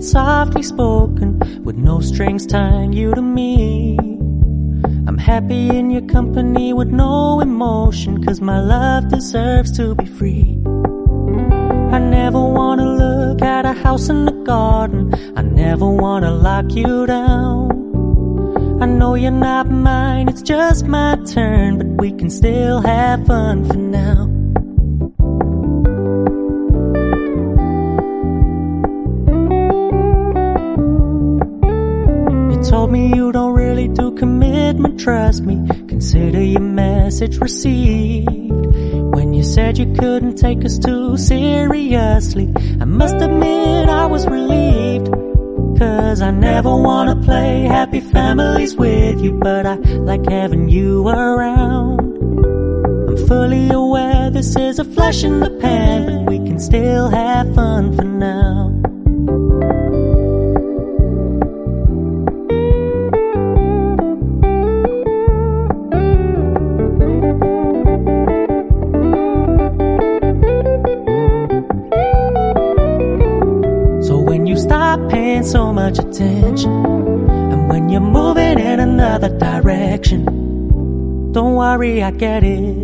softly spoken, with no strings tying you to me. I'm happy in your company with no emotion, 'cause my love deserves to be free. I never wanna look at a house in the garden, I never wanna lock you down. I know you're not mine, it's just my turn, but we can still have fun for now. You told me you don't really do commitment, trust me, consider your message received. When you said you couldn't take us too seriously, I must admit I was relieved. 'Cause I never wanna play happy families with you, but I like having you around. I'm fully aware this is a flash in the pan, but we can still have fun for now. Stop paying so much attention, and when you're moving in another direction, don't worry, I get it.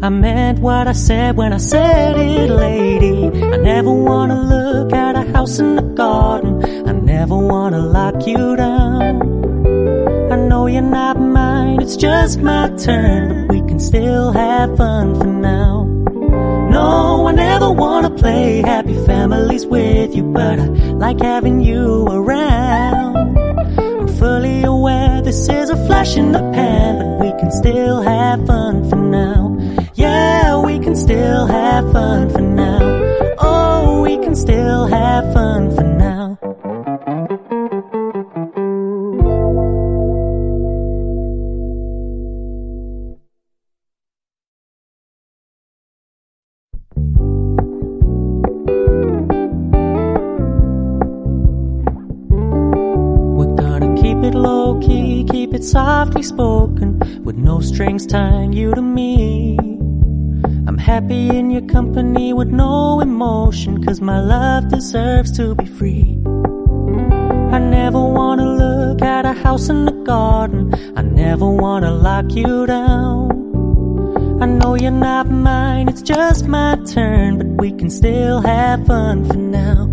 I meant what I said when I said it, lady. I never wanna look at a house in the garden, I never wanna lock you down. I know you're not mine, it's just my turn, but we can still have fun for now. No, I never wanna play happy families with you, but I like having you around. I'm fully aware this is a flash in the pan, but we can still have fun for now. Yeah, we can still have fun for now. Oh, we can still have fun for now. Low-key, keep it softly spoken, with no strings tying you to me. I'm happy in your company with no emotion, 'cause my love deserves to be free. I never wanna look at a house in the garden, I never wanna lock you down. I know you're not mine, it's just my turn, but we can still have fun for now.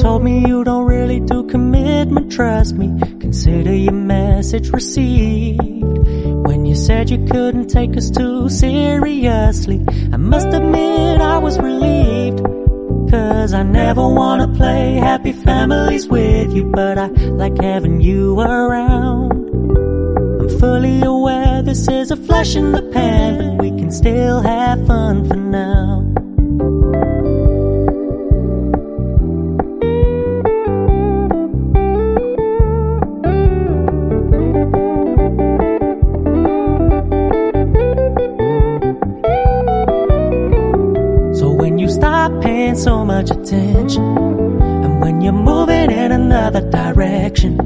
Told me you don't really do commitment, trust me, consider your message received. When you said you couldn't take us too seriously, I must admit I was relieved. 'Cause I never wanna play happy families with you, but I like having you around. I'm fully aware this is a flash in the pan, but we can still have fun for now. Stop paying so much attention, and when you're moving in another direction,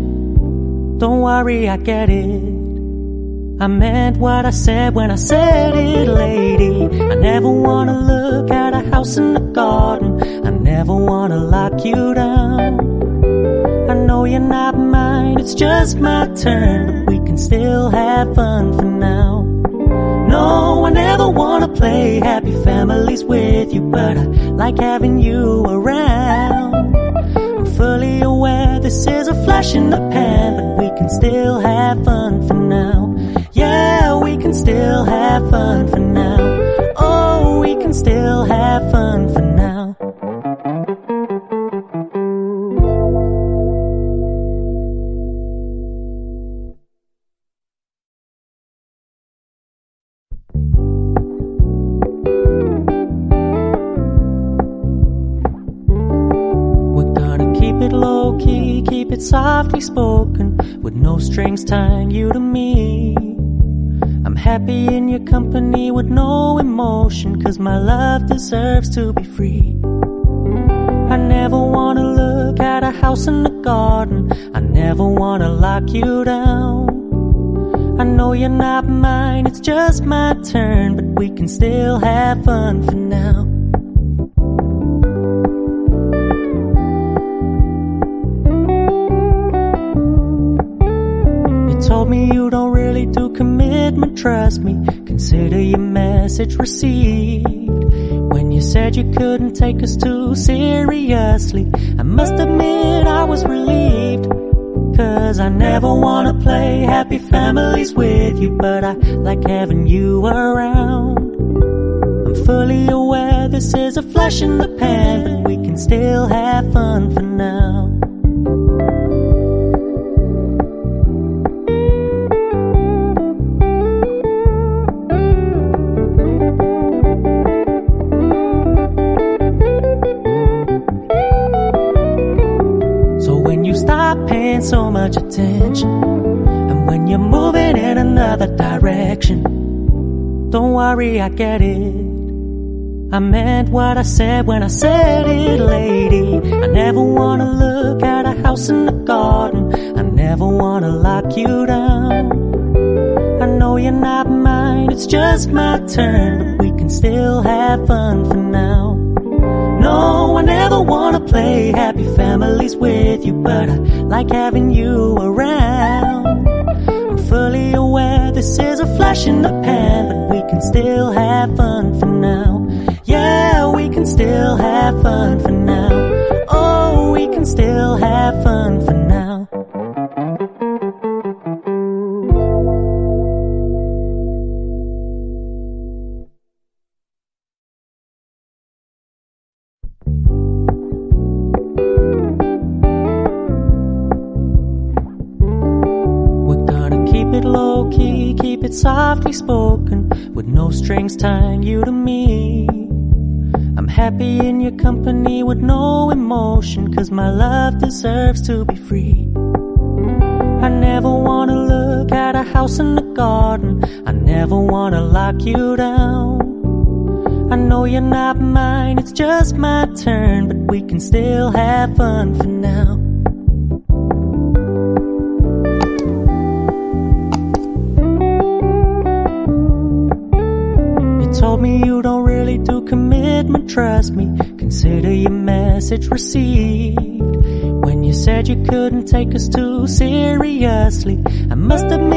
don't worry, I get it. I meant what I said when I said it, lady. I never wanna look at a house in the garden, I never wanna lock you down. I know you're not mine, it's just my turn, but we can still have fun for now. No, I never wanna play happy families with you, but I like having you around. I'm fully aware this is a flash in the pan, but we can still have fun for now. Yeah, we can still have fun for now. Oh, we can still have fun for now. Low-key, keep it softly spoken, with no strings tying you to me. I'm happy in your company with no emotion, 'cause my love deserves to be free. I never wanna look at a house in the garden, I never wanna lock you down. I know you're not mine, it's just my turn, but we can still have fun for now. You told me you don't really do commitment, trust me, consider your message received. When you said you couldn't take us too seriously, I must admit I was relieved. 'Cause I never wanna play happy families with you, but I like having you around. I'm fully aware this is a flash in the pan, but we can still have fun for now. Stop paying so much attention, and when you're moving in another direction, don't worry, I get it. I meant what I said when I said it, lady. I never wanna look at a house in the garden, I never wanna lock you down. I know you're not mine, it's just my turn, but we can still have fun for now. No, I never wanna play happy families with you, but I like having you around. I'm fully aware this is a flash in the pan, but we can still have fun for now. Yeah, we can still have fun for now. Oh, we can still have fun for now. Low-key, keep it softly spoken, with no strings tying you to me. I'm happy in your company with no emotion, 'cause my love deserves to be free. I never wanna look at a house in the garden, I never wanna lock you down. I know you're not mine, it's just my turn, but we can still have fun for now. Told me you don't really do commitment, trust me, consider your message received. When you said you couldn't take us too seriously, I must admit